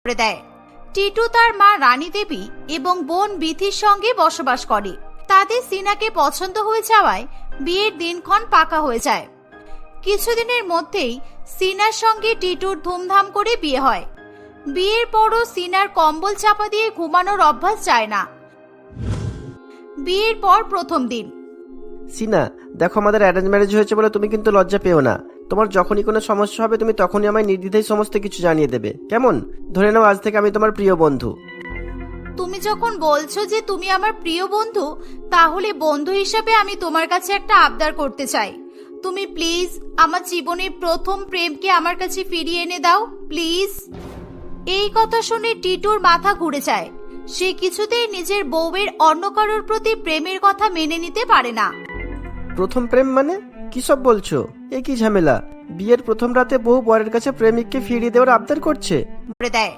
করে দেয়। টিটু তার মা রানী দেবী এবং বোন বিথির সঙ্গে বসবাস করে। তাদের সিনাকে পছন্দ হয়ে যাওয়ায় বিয়ের দিনক্ষণ পাকা হয়ে যায়। কিছুদিনের মধ্যেই সিনার সঙ্গে টিটুর ধুমধাম করে বিয়ে হয়। বিয়ের পরও সিনার কম্বল চাপা দিয়ে ঘুমানোর অভ্যাস যায় না। বিয়ের পর প্রথম দিন। সিনা, দেখো আমাদের অ্যারেঞ্জ ম্যারেজ হয়েছে বলে তুমি কিন্তু লজ্জা পেও না। তোমার যখনই কোনো সমস্যা হবে তুমি তখনই আমায় নির্দ্বিধায় সমস্ত কিছু জানিয়ে দেবে, কেমন? ধরে নাও আজ থেকে আমি তোমার প্রিয় বন্ধু। তুমি যখন বলছো যে তুমি আমার প্রিয় বন্ধু, তাহলে বন্ধু হিসাবে আমি তোমার কাছে একটা আবদার করতে চাই। তুমি প্লিজ আমার জীবনের প্রথম প্রেমকে আমার কাছে ফিরিয়ে এনে দাও, প্লিজ। এই কথা শুনে টিটুর মাথা ঘুরে যায়। সে কিছুতেই নিজের বউয়ের অন্য কারোর প্রতি প্রেমের কথা মেনে নিতে পারে না। প্রথম প্রেম মানে কি সব বলছো? এ কি ঝামেলা? বিয়ের প্রথম রাতে বউ বরের কাছে প্রেমিককে ফিরিয়ে দেওয়ার আবদার করছে? করে দেয়।